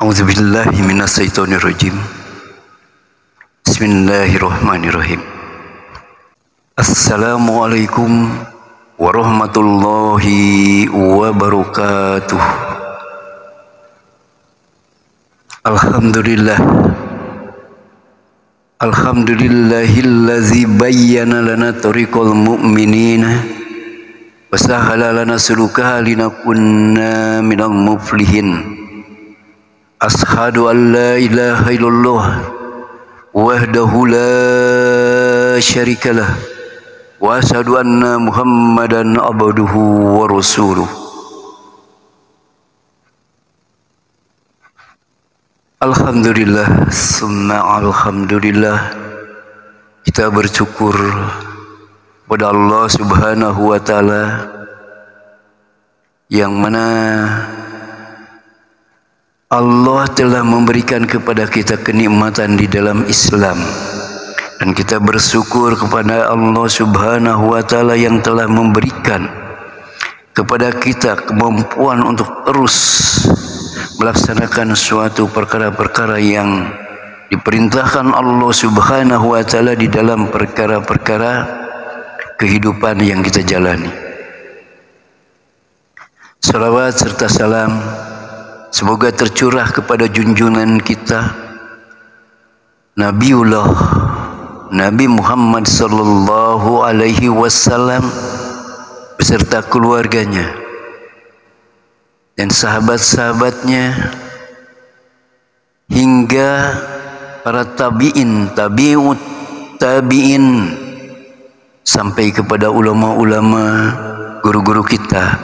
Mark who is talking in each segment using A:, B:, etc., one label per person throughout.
A: A'udzubillahi minasyaitonirrajim. Bismillahirrahmanirrahim. Assalamualaikum warahmatullahi wabarakatuh. Alhamdulillah. Alhamdulillahillazi bayyana lana tariqal mu'minina wa sahala lana sulukaha linakunna minal muflihin. Ashhadu an la ilaha illallah wahdahu la syarikalah wa ashhadu anna Muhammadan abduhu wa rasuluh. Alhamdulillah, summa alhamdulillah. Kita bersyukur kepada Allah Subhanahu wa taala yang mana Allah telah memberikan kepada kita kenikmatan di dalam Islam, dan kita bersyukur kepada Allah Subhanahu wa taala yang telah memberikan kepada kita kemampuan untuk terus melaksanakan suatu perkara-perkara yang diperintahkan Allah Subhanahu wa taala di dalam perkara-perkara kehidupan yang kita jalani. Salawat serta salam semoga tercurah kepada junjungan kita Nabiullah Nabi Muhammad sallallahu alaihi wasallam beserta keluarganya dan sahabat-sahabatnya hingga para tabi'in, tabi'ut tabi'in sampai kepada ulama-ulama, guru-guru kita,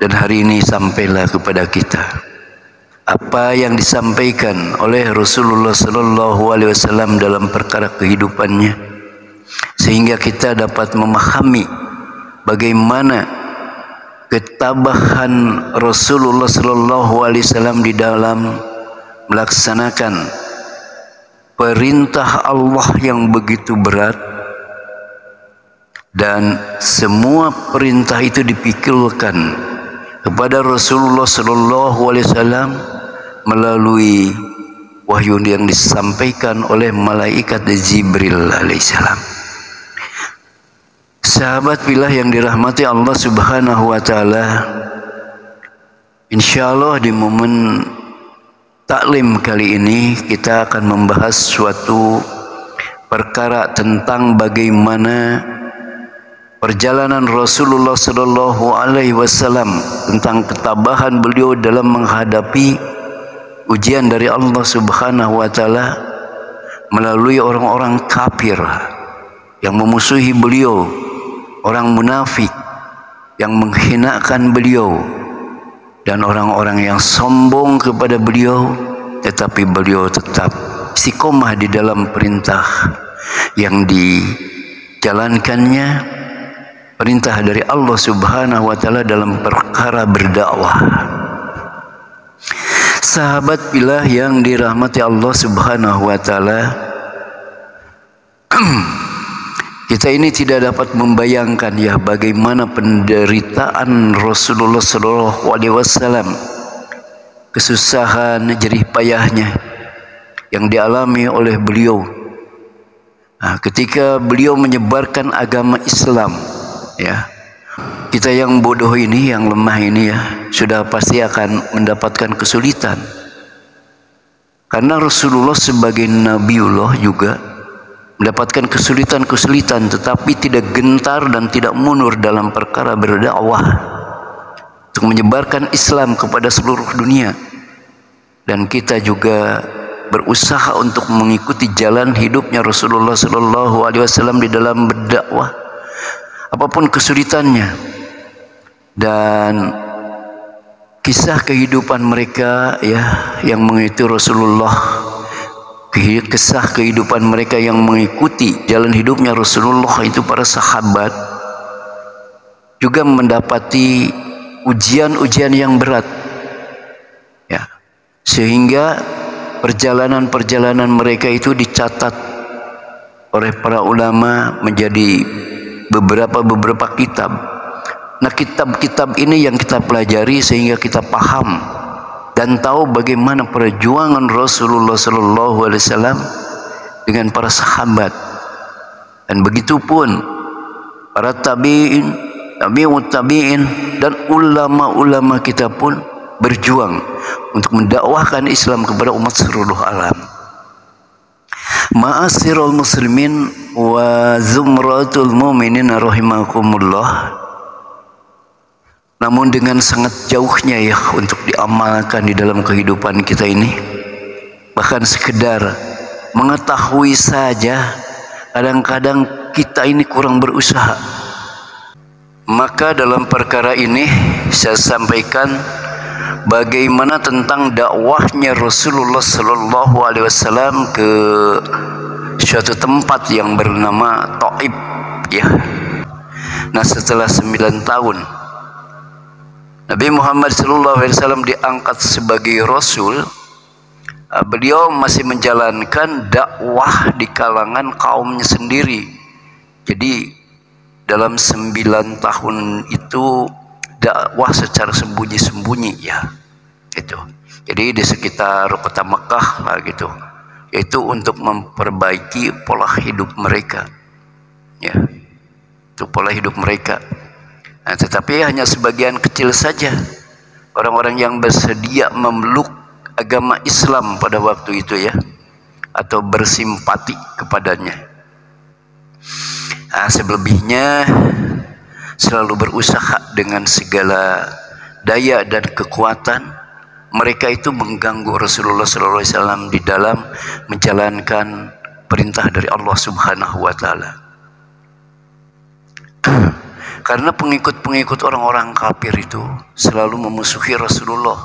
A: dan hari ini sampailah kepada kita apa yang disampaikan oleh Rasulullah sallallahu alaihi wasallam dalam perkara kehidupannya, sehingga kita dapat memahami bagaimana ketabahan Rasulullah sallallahu alaihi wasallam di dalam melaksanakan perintah Allah yang begitu berat, dan semua perintah itu dipikirkan kepada Rasulullah sallallahu alaihi wasallam melalui wahyu yang disampaikan oleh malaikat Jibril alaihissalam. Sahabat pilih yang dirahmati Allah Subhanahu wa taala, insyaallah di momen taklim kali ini kita akan membahas suatu perkara tentang bagaimana perjalanan Rasulullah sallallahu alaihi wasallam, tentang ketabahan beliau dalam menghadapi ujian dari Allah Subhanahu wa taala melalui orang-orang kafir yang memusuhi beliau, orang munafik yang menghinakan beliau, dan orang-orang yang sombong kepada beliau, tetapi beliau tetap istiqomah di dalam perintah yang dijalankannya, perintah dari Allah Subhanahu wa taala dalam perkara berdakwah. Sahabat pilih yang dirahmati Allah Subhanahu wa taala, kita ini tidak dapat membayangkan ya bagaimana penderitaan Rasulullah sallallahu alaihi wasallam, kesusahan, jerih payahnya yang dialami oleh beliau. Ketika beliau menyebarkan agama Islam, ya, kita yang bodoh ini, yang lemah ini ya, sudah pasti akan mendapatkan kesulitan. Karena Rasulullah sebagai Nabiullah juga mendapatkan kesulitan-kesulitan, tetapi tidak gentar dan tidak mundur dalam perkara berdakwah untuk menyebarkan Islam kepada seluruh dunia. Dan kita juga berusaha untuk mengikuti jalan hidupnya Rasulullah sallallahu alaihi wasallam di dalam berdakwah, apapun kesulitannya. Dan kisah kehidupan mereka ya yang mengikuti Rasulullah, kisah kehidupan mereka yang mengikuti jalan hidupnya Rasulullah, itu para sahabat juga mendapati ujian-ujian yang berat ya, sehingga perjalanan-perjalanan mereka itu dicatat oleh para ulama menjadi beberapa kitab. Nah, kitab-kitab ini yang kita pelajari sehingga kita paham dan tahu bagaimana perjuangan Rasulullah sallallahu alaihi wasallam dengan para sahabat, dan begitu pun para tabi'in, tabi'ut tabi'in, dan ulama-ulama kita pun berjuang untuk mendakwahkan Islam kepada umat seluruh alam. Ma'asyiral muslimin wa zumratul mu'minin rahimakumullah. Namun dengan sangat jauhnya ya untuk diamalkan di dalam kehidupan kita ini. Bahkan sekedar mengetahui saja kadang-kadang kita ini kurang berusaha. Maka dalam perkara ini saya sampaikan bagaimana tentang dakwahnya Rasulullah sallallahu alaihi wasallam ke suatu tempat yang bernama Taif ya. Nah, setelah 9 tahun Nabi Muhammad sallallahu alaihi wasallam diangkat sebagai rasul, beliau masih menjalankan dakwah di kalangan kaumnya sendiri. Jadi dalam 9 tahun itu dakwah secara sembunyi-sembunyi ya, itu. Jadi di sekitar kota Mekah lah gitu, yaitu untuk memperbaiki pola hidup mereka, ya, itu pola hidup mereka. Nah, tetapi hanya sebagian kecil saja orang-orang yang bersedia memeluk agama Islam pada waktu itu ya, atau bersimpati kepadanya. Nah, selebihnya selalu berusaha dengan segala daya dan kekuatan mereka itu mengganggu Rasulullah SAW di dalam menjalankan perintah dari Allah Subhanahu wa Ta'ala. Karena pengikut-pengikut orang-orang kafir itu selalu memusuhi Rasulullah,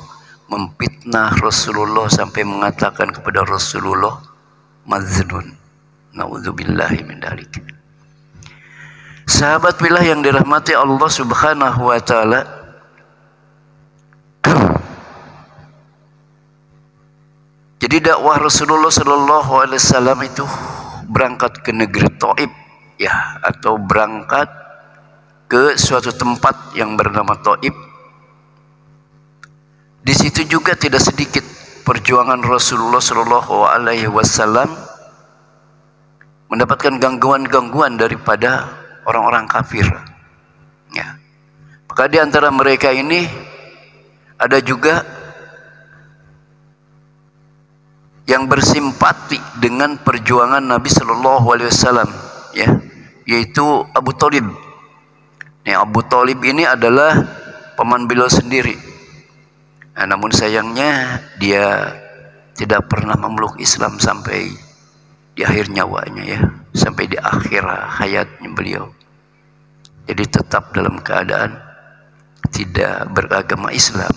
A: memfitnah Rasulullah sampai mengatakan kepada Rasulullah majnun. Na'udzubillahi min dzalik. Sahabat billah yang dirahmati Allah Subhanahu wa Ta'ala, jadi dakwah Rasulullah sallallahu alaihi wasallam itu berangkat ke negeri Taif ya, atau berangkat ke suatu tempat yang bernama Taif. Di situ juga tidak sedikit perjuangan Rasulullah sallallahu alaihi wasallam mendapatkan gangguan-gangguan daripada orang-orang kafir. Ya. Maka di antara mereka ini ada juga yang bersimpati dengan perjuangan Nabi Shallallahu Alaihi Wasallam, ya, yaitu Abu Thalib. Nih, Abu Thalib ini adalah paman beliau sendiri. Nah, namun sayangnya dia tidak pernah memeluk Islam sampai di akhir nyawanya ya, sampai di akhir hayatnya beliau. Jadi tetap dalam keadaan tidak beragama Islam.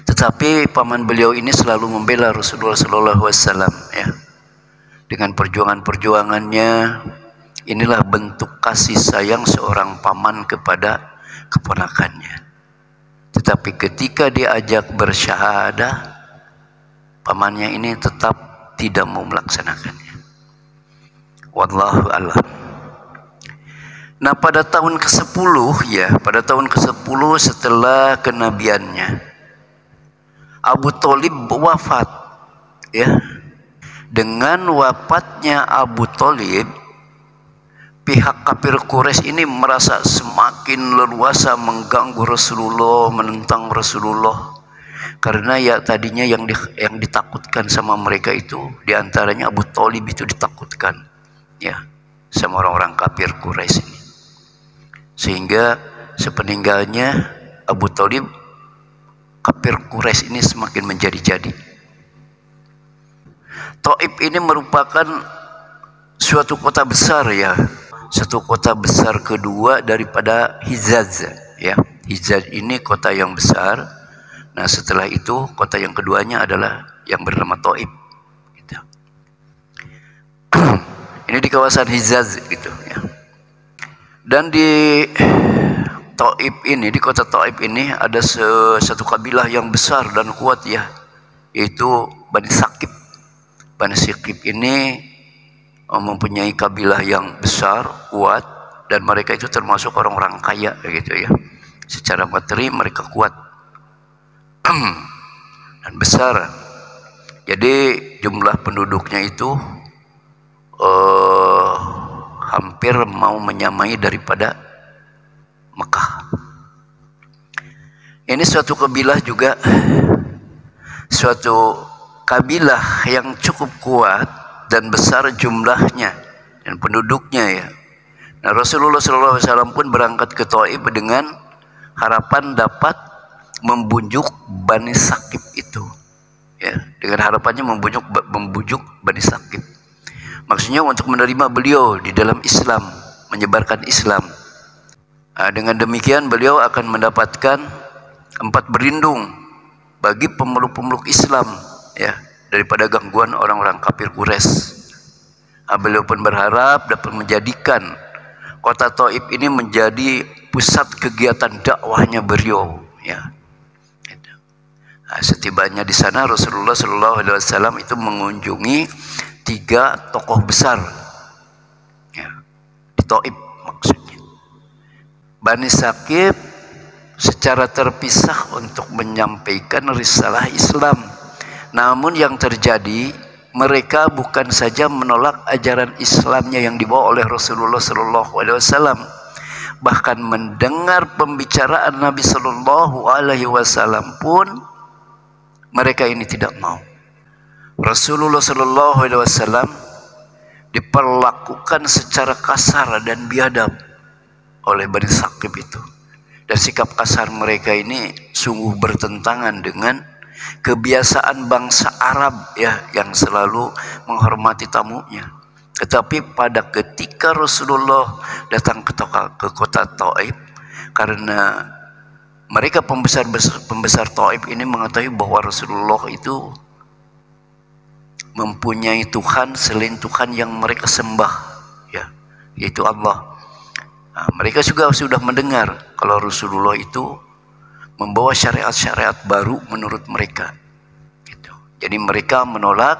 A: Tetapi paman beliau ini selalu membela Rasulullah sallallahu alaihi wasallam ya. Dengan perjuangan-perjuangannya, inilah bentuk kasih sayang seorang paman kepada keponakannya. Tetapi ketika diajak bersyahadah, pamannya ini tetap tidak mau melaksanakannya. Wallahu a'lam. Nah, pada tahun ke-10 ya, pada tahun ke-10 setelah kenabiannya, Abu Thalib wafat ya. Dengan wafatnya Abu Thalib, pihak kafir Quraisy ini merasa semakin leluasa mengganggu Rasulullah, menentang Rasulullah. Karena ya tadinya yang ditakutkan sama mereka itu, diantaranya Abu Thalib itu ditakutkan ya sama orang-orang kafir Quraisy ini. Sehingga sepeninggalnya Abu Thalib, kafir Quraisy ini semakin menjadi-jadi. Taif ini merupakan suatu kota besar ya, satu kota besar kedua daripada Hijaz ya. Hijaz ini kota yang besar. Nah, setelah itu kota yang keduanya adalah yang bernama Taif gitu. Ini di kawasan Hijaz gitu ya. Dan di Taif ini, di kota Taif ini ada satu kabilah yang besar dan kuat ya, yaitu Bani Saqif. Bani Saqif ini mempunyai kabilah yang besar, kuat, dan mereka itu termasuk orang-orang kaya gitu ya. Secara materi mereka kuat. dan besar. Jadi jumlah penduduknya itu hampir mau menyamai daripada Mekah. Ini suatu kabilah juga, suatu kabilah yang cukup kuat dan besar jumlahnya dan penduduknya ya. Nah, Rasulullah SAW pun berangkat ke Taif dengan harapan dapat membujuk Bani Saqif itu, ya, dengan harapannya membujuk Bani Saqif. Maksudnya untuk menerima beliau di dalam Islam, menyebarkan Islam. Nah, dengan demikian beliau akan mendapatkan 4 berlindung bagi pemeluk-pemeluk Islam, ya, daripada gangguan orang-orang kafir Quraisy. Nah, beliau pun berharap dapat menjadikan kota Taif ini menjadi pusat kegiatan dakwahnya beliau, ya. Nah, setibanya di sana Rasulullah SAW itu mengunjungi 3 tokoh besar, ya, di Taif maksudnya. Bani Saqif secara terpisah untuk menyampaikan risalah Islam. Namun yang terjadi, mereka bukan saja menolak ajaran Islamnya yang dibawa oleh Rasulullah SAW, bahkan mendengar pembicaraan Nabi SAW pun mereka ini tidak mau. Rasulullah SAW diperlakukan secara kasar dan biadab oleh Bani Saqif itu. Dan sikap kasar mereka ini sungguh bertentangan dengan kebiasaan bangsa Arab, ya, yang selalu menghormati tamunya. Tetapi pada ketika Rasulullah datang ke kota Taif, karena mereka pembesar Taif ini mengetahui bahwa Rasulullah itu mempunyai Tuhan selain Tuhan yang mereka sembah, ya, yaitu Allah. Nah, mereka juga sudah mendengar kalau Rasulullah itu membawa syariat-syariat baru menurut mereka, gitu. Jadi mereka menolak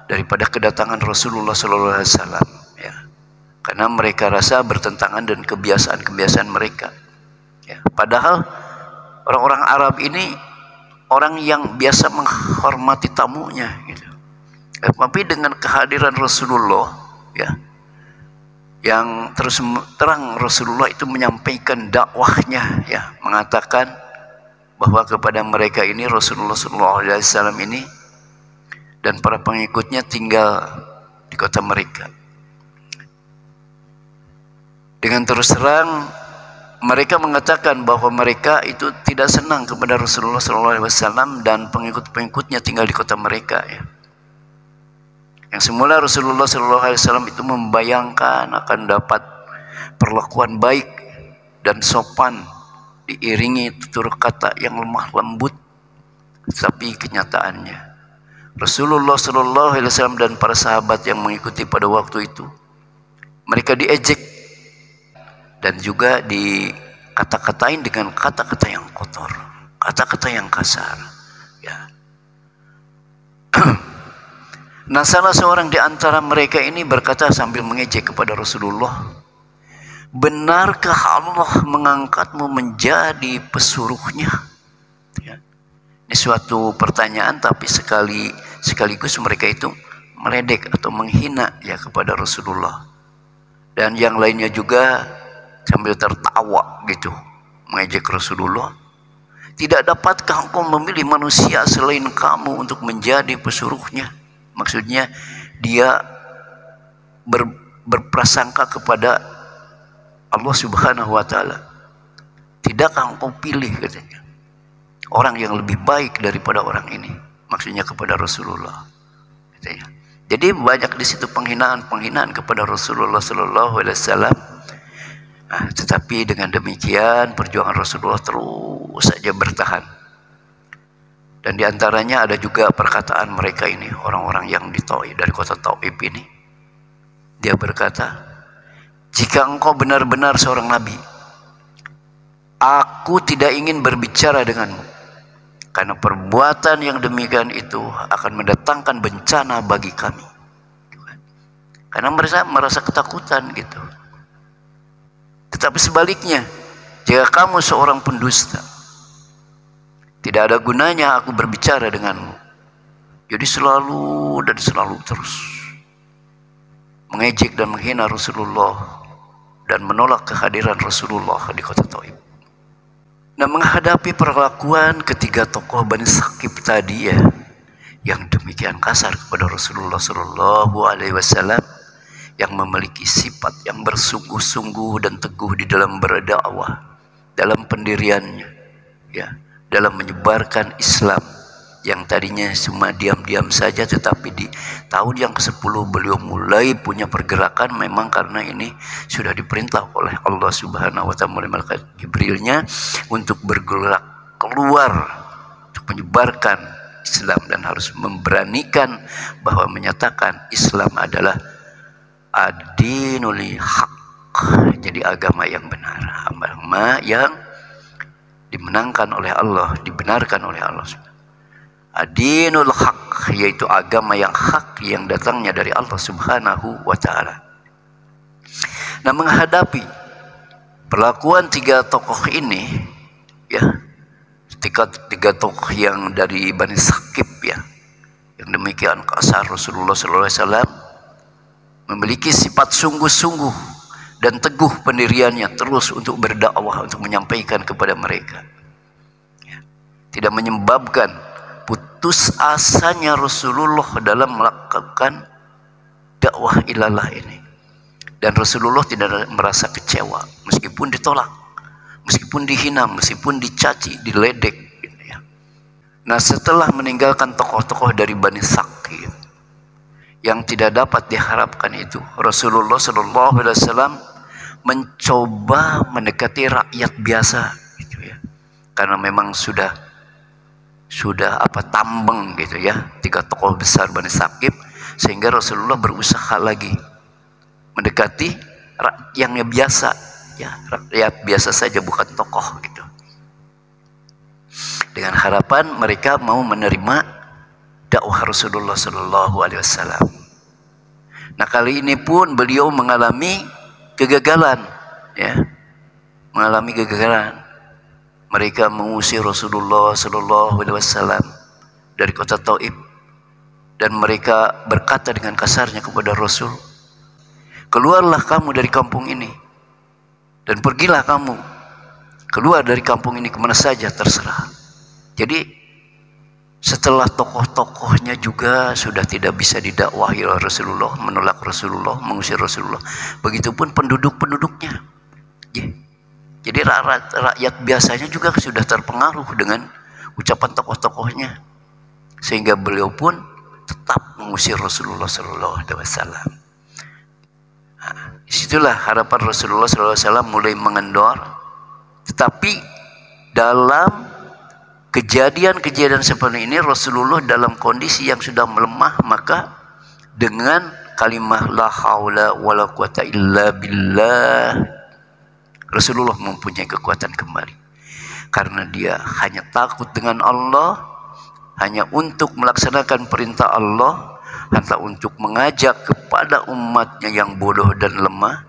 A: daripada kedatangan Rasulullah SAW, ya, karena mereka rasa bertentangan dengan kebiasaan-kebiasaan mereka, ya. Padahal orang-orang Arab ini orang yang biasa menghormati tamunya, gitu. Tapi dengan kehadiran Rasulullah, ya, yang terus terang Rasulullah itu menyampaikan dakwahnya, ya, mengatakan bahwa kepada mereka ini Rasulullah SAW ini dan para pengikutnya tinggal di kota mereka. Dengan terus terang mereka mengatakan bahwa mereka itu tidak senang kepada Rasulullah SAW dan pengikut-pengikutnya tinggal di kota mereka, ya. Yang semula Rasulullah SAW itu membayangkan akan dapat perlakuan baik dan sopan, diiringi tutur kata yang lemah lembut, tapi kenyataannya Rasulullah SAW dan para sahabat yang mengikuti pada waktu itu, mereka diejek dan juga dikata-katain dengan kata-kata yang kotor, kata-kata yang kasar, ya. Nah, salah seorang di antara mereka ini berkata sambil mengejek kepada Rasulullah, benarkah Allah mengangkatmu menjadi pesuruhnya? Ya. Ini suatu pertanyaan, tapi sekaligus mereka itu meledek atau menghina, ya, kepada Rasulullah. Dan yang lainnya juga sambil tertawa gitu mengejek Rasulullah. Tidak dapatkah engkau memilih manusia selain kamu untuk menjadi pesuruhnya? Maksudnya dia berprasangka kepada Allah Subhanahu wa Ta'ala. Tidakkah engkau pilih, katanya, orang yang lebih baik daripada orang ini? Maksudnya kepada Rasulullah, katanya. Jadi banyak di situ penghinaan kepada Rasulullah SAW. Nah, tetapi dengan demikian perjuangan Rasulullah terus saja bertahan. Dan diantaranya ada juga perkataan mereka ini, orang-orang yang di Taif, dari kota Taif ini. Dia berkata, jika engkau benar-benar seorang nabi, aku tidak ingin berbicara denganmu, karena perbuatan yang demikian itu akan mendatangkan bencana bagi kami. Karena mereka merasa ketakutan gitu. Tetapi sebaliknya, jika kamu seorang pendusta, Tidak ada gunanya aku berbicara denganmu. Jadi selalu dan selalu terus mengejek dan menghina Rasulullah dan menolak kehadiran Rasulullah di kota Taif. Nah, menghadapi perlakuan ketiga tokoh Bani Saqif tadi ya, yang demikian kasar kepada Rasulullah Shallallahu Alaihi Wasallam, yang memiliki sifat yang bersungguh-sungguh dan teguh di dalam berdakwah, dalam pendiriannya, ya, dalam menyebarkan Islam yang tadinya cuma diam-diam saja, tetapi di tahun yang ke-10 beliau mulai punya pergerakan, memang karena ini sudah diperintah oleh Allah Subhanahu wa taala melalui malaikat Jibrilnya untuk bergerak keluar untuk menyebarkan Islam dan harus memberanikan bahwa menyatakan Islam adalah ad-dinul haq, jadi agama yang benar, agama yang dimenangkan oleh Allah, dibenarkan oleh Allah. Ad-dinul haq, yaitu agama yang hak yang datangnya dari Allah Subhanahu wa taala. Nah, menghadapi perlakuan tiga tokoh ini ya, tiga tokoh yang dari Bani Saqif ya, yang demikian kasar, Rasulullah SAW memiliki sifat sungguh-sungguh dan teguh pendiriannya terus untuk berdakwah, untuk menyampaikan kepada mereka ya. Tidak menyebabkan putus asanya Rasulullah dalam melakukan dakwah ilallah ini. Dan Rasulullah tidak merasa kecewa meskipun ditolak, meskipun dihina, meskipun dicaci, diledek gitu ya. Nah, setelah meninggalkan tokoh-tokoh dari Bani Saqif yang tidak dapat diharapkan itu, Rasulullah SAW mencoba mendekati rakyat biasa gitu ya. Karena memang sudah tambeng gitu ya, tiga tokoh besar Bani Saqif, sehingga Rasulullah berusaha lagi mendekati rakyat yang biasa ya, rakyat biasa saja, bukan tokoh gitu, dengan harapan mereka mau menerima dakwah Rasulullah Shallallahu Alaihi Wasallam. Nah, kali ini pun beliau mengalami kegagalan ya, mengalami kegagalan. Mereka mengusir Rasulullah Sallallahu Alaihi Wasallam dari kota Taif, dan mereka berkata dengan kasarnya kepada Rasul, keluarlah kamu dari kampung ini dan pergilah kamu keluar dari kampung ini kemana saja terserah. Jadi setelah tokoh-tokohnya juga sudah tidak bisa didakwahi oleh Rasulullah, menolak Rasulullah, mengusir Rasulullah, begitupun penduduk-penduduknya ya. Jadi rakyat biasanya juga sudah terpengaruh dengan ucapan tokoh-tokohnya, sehingga beliau pun tetap mengusir Rasulullah Sallallahu Alaihi Wasallam. Disitulah harapan Rasulullah Sallallahu Alaihi Wasallam mulai mengendor. Tetapi dalam kejadian-kejadian seperti ini, Rasulullah dalam kondisi yang sudah melemah, maka dengan kalimah la haula wala quwata illa billah, Rasulullah mempunyai kekuatan kembali, karena dia hanya takut dengan Allah, hanya untuk melaksanakan perintah Allah, hanya untuk mengajak kepada umatnya yang bodoh dan lemah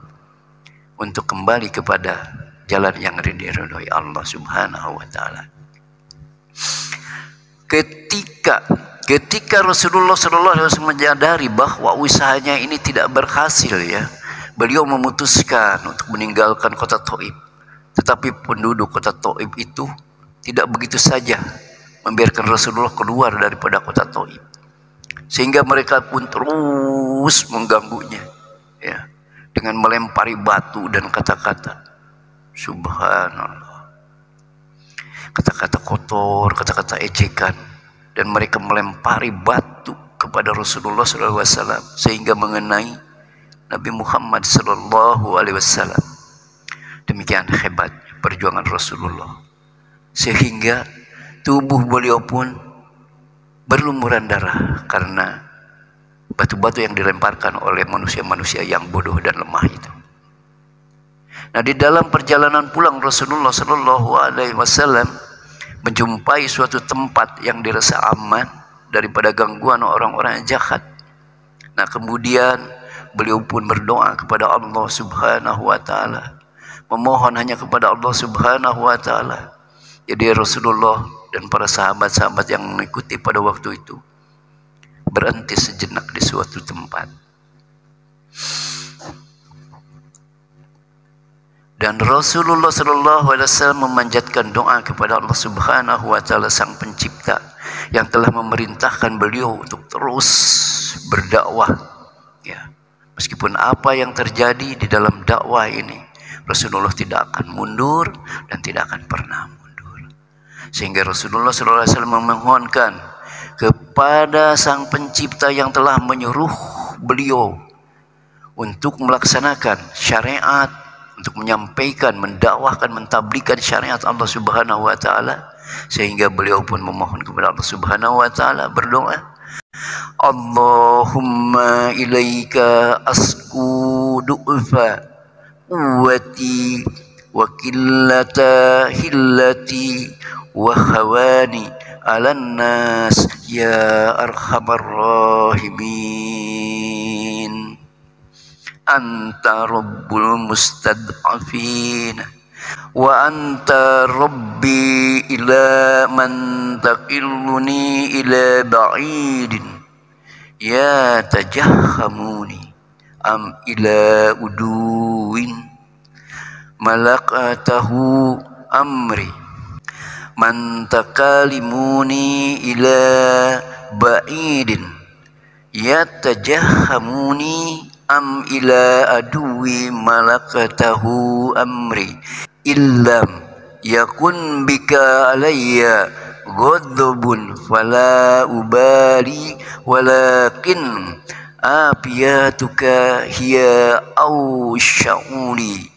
A: untuk kembali kepada jalan yang diridhoi Allah Subhanahu wa taala. Ketika Rasulullah SAW menyadari bahwa usahanya ini tidak berhasil ya, beliau memutuskan untuk meninggalkan kota Taif. Tetapi penduduk kota Taif itu tidak begitu saja membiarkan Rasulullah keluar daripada kota Taif, sehingga mereka pun terus mengganggunya ya, dengan melempari batu dan kata-kata, subhanallah, kata-kata kotor, kata-kata ejekan, dan mereka melempari batu kepada Rasulullah SAW sehingga mengenai Nabi Muhammad Sallallahu Alaihi Wasallam. Demikian hebat perjuangan Rasulullah, sehingga tubuh beliau pun berlumuran darah karena batu-batu yang dilemparkan oleh manusia-manusia yang bodoh dan lemah itu. Nah, di dalam perjalanan pulang Rasulullah Sallallahu Alaihi Wasallam menjumpai suatu tempat yang dirasa aman daripada gangguan orang-orang yang jahat. Nah, kemudian beliau pun berdoa kepada Allah Subhanahu wa taala, memohon hanya kepada Allah Subhanahu wa taala. Jadi Rasulullah dan para sahabat-sahabat yang mengikuti pada waktu itu berhenti sejenak di suatu tempat. Dan Rasulullah SAW memanjatkan doa kepada Allah Subhanahu wa taala Sang Pencipta yang telah memerintahkan beliau untuk terus berdakwah, ya. Meskipun apa yang terjadi di dalam dakwah ini, Rasulullah tidak akan mundur dan tidak akan pernah mundur. Sehingga Rasulullah SAW memohonkan kepada Sang Pencipta yang telah menyuruh beliau untuk melaksanakan syariat, untuk menyampaikan, mendakwahkan, mentabligkan syariat Allah Subhanahu wa taala, sehingga beliau pun memohon kepada Allah Subhanahu wa taala, berdoa, Allahumma ilaika asku du'fa quwwati wa qillata hillati wa khawani alan nas ya arhamar rahimin. Anta rabbul mustad'afin wa anta rabbi ila man taqilluni ila ba'idin ya tajahhamuni am ila uduin malakatahu amri man takalimuni ila ba'idin ya tajahhamuni am ila aduwi malakatahu amri illam yakun bika alayya ghadabun fala ubali walakin afiyatuka hiya awsha'uli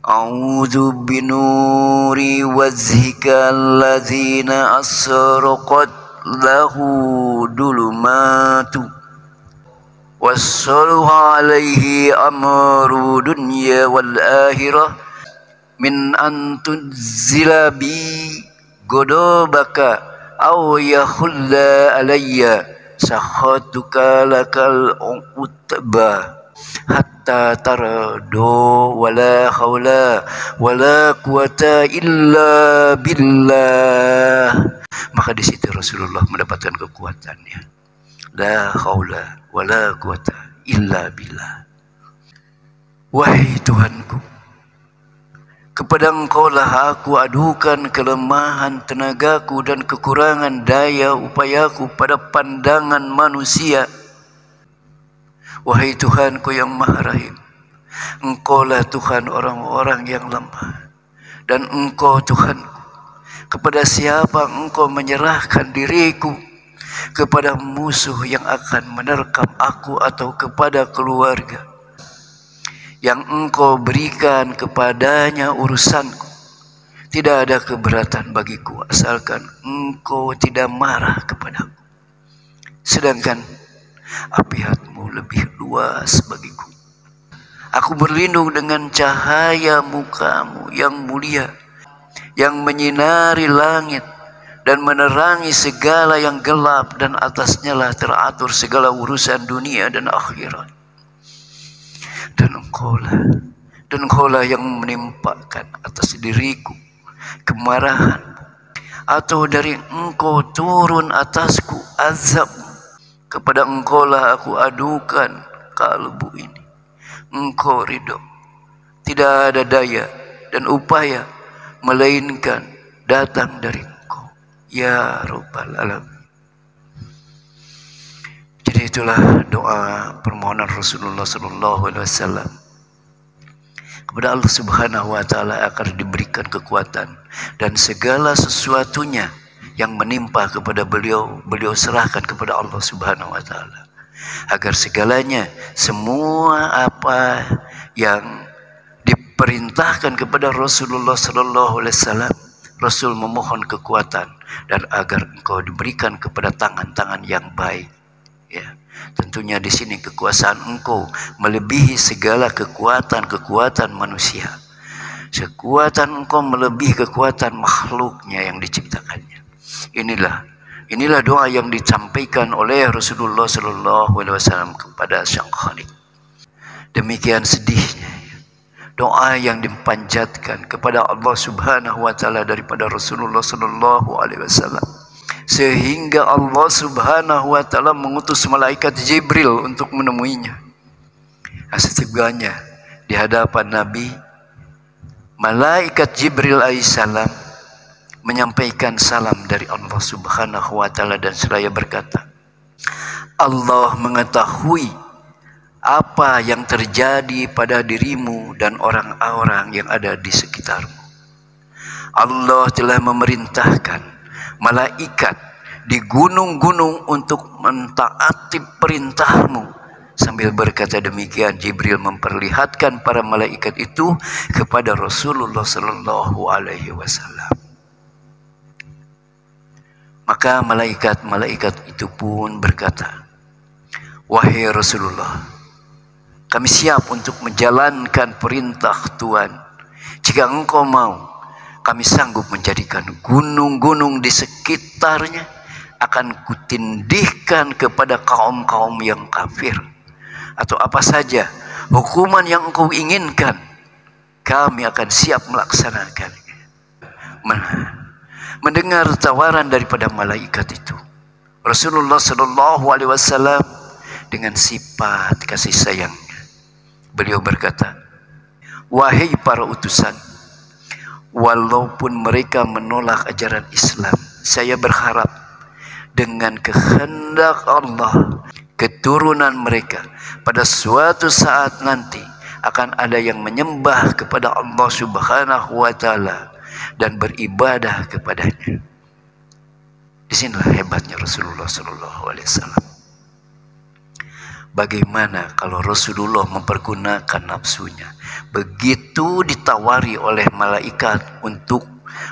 A: a'udzu binuri wajhika allazina asraqat lahu dulumatu wassaluha alaihi amru dunya wal akhirah min antunzila bi godobaka aw yahulla alayya sakhatuka lakal utba hatta tarado wala hawla wala quwata illa billah. Maka di situ Rasulullah mendapatkan kekuatannya. La haula wala quwata illa billah. Wahai Tuhanku, kepada Engkau lah aku adukan kelemahan tenagaku dan kekurangan daya upayaku pada pandangan manusia. Wahai Tuhanku yang Maha Rahim, Engkau lah Tuhan orang-orang yang lemah. Dan Engkau Tuhanku, kepada siapa Engkau menyerahkan diriku, kepada musuh yang akan menerkam aku atau kepada keluarga yang Engkau berikan kepadanya urusanku, tidak ada keberatan bagiku asalkan Engkau tidak marah kepadaku, sedangkan apiatmu lebih luas bagiku. Aku berlindung dengan cahaya mukamu yang mulia, yang menyinari langit dan menerangi segala yang gelap, dan atasnya lah teratur segala urusan dunia dan akhirat. Dan Engkau lah yang menimpakan atas diriku kemarahan, atau dari Engkau turun atasku azab. Kepada Engkau lah aku adukan kalbu ini. Engkau ridho, tidak ada daya dan upaya melainkan datang dari ya Rabbal Alamin. Jadi itulah doa permohonan Rasulullah SAW kepada Allah Subhanahu wa taala agar diberikan kekuatan, dan segala sesuatunya yang menimpa kepada beliau, beliau serahkan kepada Allah Subhanahu wa taala, agar segalanya, semua apa yang diperintahkan kepada Rasulullah SAW, Rasul memohon kekuatan dan agar Engkau diberikan kepada tangan-tangan yang baik. Ya, tentunya di sini kekuasaan Engkau melebihi segala kekuatan manusia. Kekuatan Engkau melebihi kekuatan makhluknya yang diciptakannya. Inilah doa yang disampaikan oleh Rasulullah SAW kepada Sang Khalik. Demikian sedihnya doa yang dipanjatkan kepada Allah Subhanahu wa taala daripada Rasulullah sallallahu alaihi wasallam, sehingga Allah Subhanahu wa taala mengutus malaikat Jibril untuk menemuinya. Setibanya di hadapan Nabi, malaikat Jibril alaihissalam menyampaikan salam dari Allah Subhanahu wa taala dan seraya berkata, Allah mengetahui apa yang terjadi pada dirimu dan orang-orang yang ada di sekitarmu. Allah telah memerintahkan malaikat di gunung-gunung untuk mentaati perintahmu. Sambil berkata demikian, Jibril memperlihatkan para malaikat itu kepada Rasulullah sallallahu alaihi wasallam. Maka malaikat-malaikat itu pun berkata, wahai Rasulullah, kami siap untuk menjalankan perintah Tuhan. Jika engkau mau, kami sanggup menjadikan gunung-gunung di sekitarnya akan kutindihkan kepada kaum-kaum yang kafir. Atau apa saja hukuman yang engkau inginkan, kami akan siap melaksanakan. Mendengar tawaran daripada malaikat itu, Rasulullah sallallahu alaihi wasallam dengan sifat kasih sayangnya, beliau berkata, wahai para utusan, walaupun mereka menolak ajaran Islam, saya berharap dengan kehendak Allah, keturunan mereka pada suatu saat nanti akan ada yang menyembah kepada Allah Subhanahu wa taala dan beribadah kepadanya. Disinilah hebatnya Rasulullah sallallahu alaihi wasallam. Bagaimana kalau Rasulullah mempergunakan nafsunya, begitu ditawari oleh malaikat untuk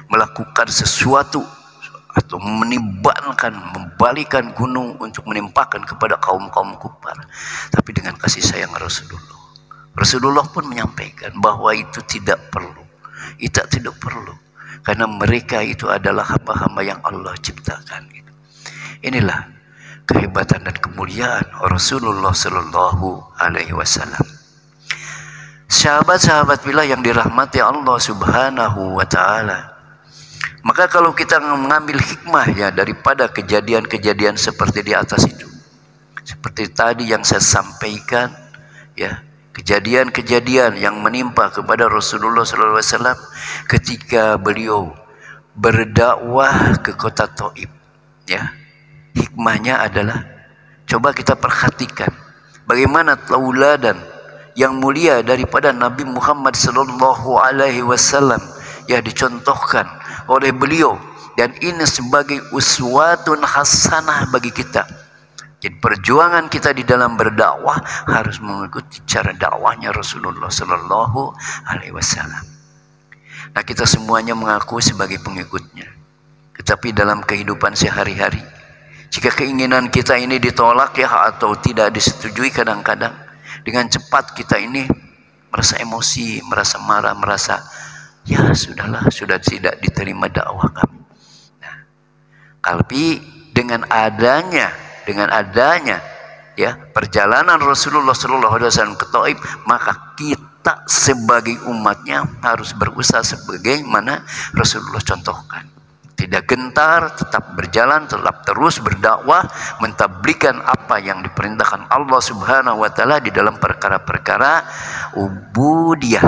A: melakukan sesuatu atau membalikan gunung untuk menimpakan kepada kaum-kaum kufar, tapi dengan kasih sayang Rasulullah pun menyampaikan bahwa itu tidak perlu, karena mereka itu adalah hamba-hamba yang Allah ciptakan. Inilah kehebatan dan kemuliaan Rasulullah sallallahu alaihi wasallam. Sahabat-sahabat bila yang dirahmati Allah Subhanahu wa taala, maka kalau kita mengambil hikmahnya daripada kejadian-kejadian seperti di atas itu, seperti tadi yang saya sampaikan, ya, kejadian-kejadian yang menimpa kepada Rasulullah sallallahu alaihi wasallam ketika beliau berdakwah ke kota Taif, ya. Hikmahnya adalah, coba kita perhatikan bagaimana tauladan yang mulia daripada Nabi Muhammad sallallahu alaihi wasallam ya dicontohkan oleh beliau, dan ini sebagai uswatun hasanah bagi kita. Jadi perjuangan kita di dalam berdakwah harus mengikuti cara dakwahnya Rasulullah sallallahu alaihi wasallam. Nah, kita semuanya mengaku sebagai pengikutnya. Tetapi dalam kehidupan sehari-hari, jika keinginan kita ini ditolak ya atau tidak disetujui, kadang-kadang dengan cepat kita ini merasa emosi, merasa marah, merasa ya sudahlah, sudah tidak diterima dakwah kami. Nah, tapi dengan adanya ya perjalanan Rasulullah sallallahu alaihi wasallam ke Taif, maka kita sebagai umatnya harus berusaha sebagaimana Rasulullah contohkan. Tidak gentar, tetap berjalan, tetap terus berdakwah, mentablikan apa yang diperintahkan Allah Subhanahu wa taala di dalam perkara-perkara ubudiyah.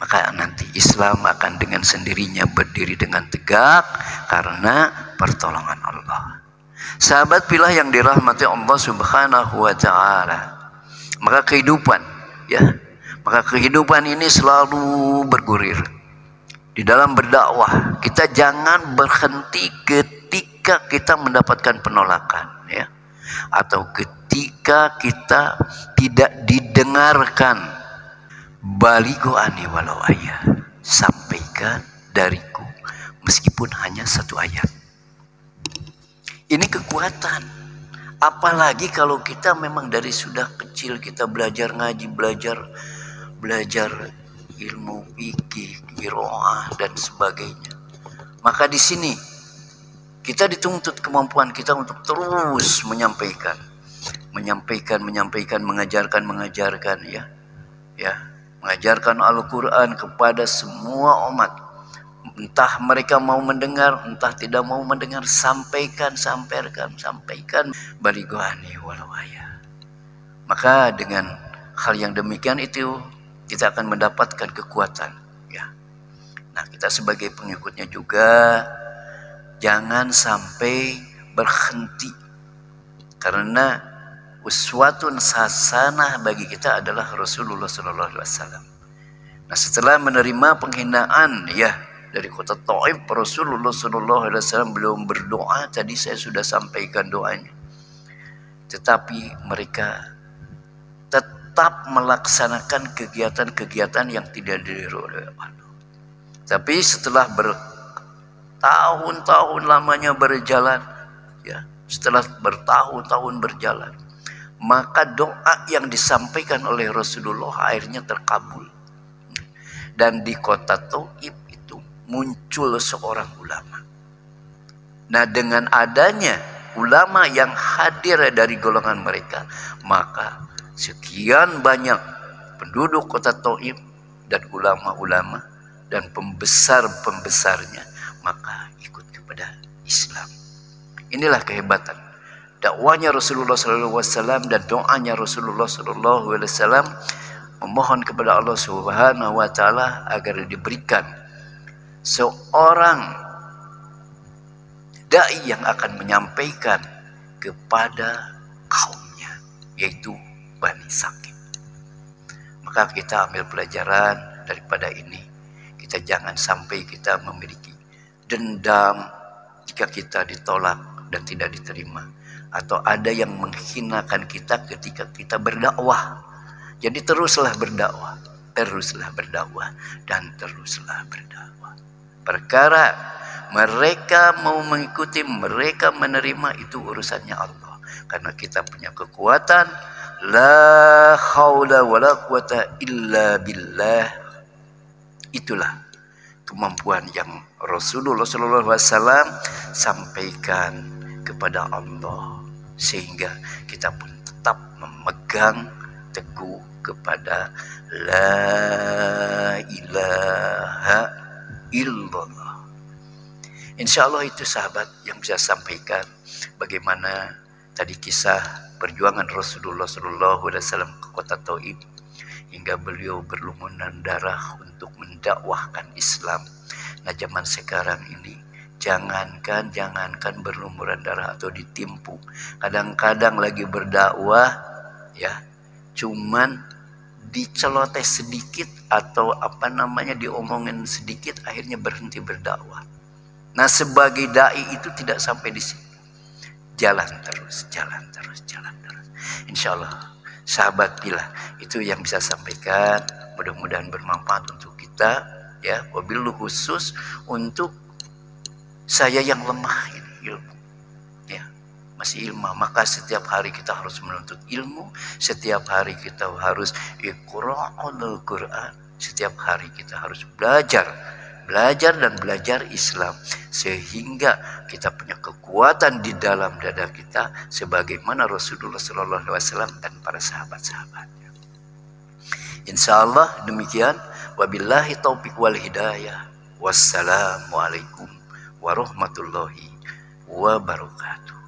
A: Maka nanti Islam akan dengan sendirinya berdiri dengan tegak karena pertolongan Allah. Sahabat pilih yang dirahmati Allah Subhanahu wa taala. Maka kehidupan ini selalu bergurir. Di dalam berdakwah, kita jangan berhenti ketika kita mendapatkan penolakan, ya. Atau ketika kita tidak didengarkan. Balighu ani walau ayat, sampaikan dariku meskipun hanya satu ayat. Ini kekuatan. Apalagi kalau kita memang dari sudah kecil kita belajar ngaji, belajar ilmu fikih, qiraah dan sebagainya. Maka di sini kita dituntut kemampuan kita untuk terus menyampaikan, mengajarkan, ya. mengajarkan Al-Quran kepada semua umat. Entah mereka mau mendengar, entah tidak mau mendengar, sampaikan. Balighani walawaya. Maka dengan hal yang demikian itu kita akan mendapatkan kekuatan. Ya. Nah, kita sebagai pengikutnya juga jangan sampai berhenti, karena uswatun hasanah bagi kita adalah Rasulullah SAW. Nah, setelah menerima penghinaan dari kota Taif, Rasulullah SAW belum berdoa. Tadi saya sudah sampaikan doanya. Tetapi mereka tetap melaksanakan kegiatan-kegiatan yang tidak diriru oleh Allah. Tapi setelah bertahun-tahun lamanya berjalan, setelah bertahun-tahun berjalan, maka doa yang disampaikan oleh Rasulullah akhirnya terkabul. Dan di kota Taif itu muncul seorang ulama. Nah, dengan adanya ulama yang hadir dari golongan mereka, maka sekian banyak penduduk kota Taif dan ulama-ulama dan pembesar-pembesarnya maka ikut kepada Islam. Inilah kehebatan dakwanya Rasulullah SAW dan doanya Rasulullah SAW, memohon kepada Allah Subhanahu wa Ta'ala agar diberikan seorang dai yang akan menyampaikan kepada kaumnya, yaitu Bani Saqif. Maka kita ambil pelajaran daripada ini. Kita jangan sampai kita memiliki dendam jika kita ditolak dan tidak diterima, atau ada yang menghinakan kita ketika kita berdakwah. Jadi teruslah berdakwah, dan teruslah berdakwah. Perkara mereka mau mengikuti, mereka menerima, itu urusannya Allah. Karena kita punya kekuatan, la haula wala quwata illa billah. Itulah kemampuan yang Rasulullah SAW sampaikan kepada Allah, sehingga kita pun tetap memegang teguh kepada la ilaha illallah. Insya Allah itu sahabat yang bisa sampaikan bagaimana tadi kisah perjuangan Rasulullah SAW ke kota Taif hingga beliau berlumuran darah untuk mendakwahkan Islam. Nah, zaman sekarang ini jangankan berlumuran darah atau ditimpu. Kadang-kadang lagi berdakwah cuman diceloteh sedikit atau diomongin sedikit, akhirnya berhenti berdakwah. Nah, sebagai dai itu tidak sampai di sini. Jalan terus. Insya Allah sahabat, bila itu yang bisa sampaikan, mudah-mudahan bermanfaat untuk kita, wabil khusus untuk saya yang lemah ini ilmu, masih ilmu. Maka setiap hari kita harus menuntut ilmu, setiap hari kita harus iqra'ul Quran, setiap hari kita harus belajar Islam, sehingga kita punya kekuatan di dalam dada kita sebagaimana Rasulullah SAW dan para sahabat-sahabatnya. Insya Allah demikian. Wabillahi taufiq wal hidayah. Wassalamualaikum warahmatullahi wabarakatuh.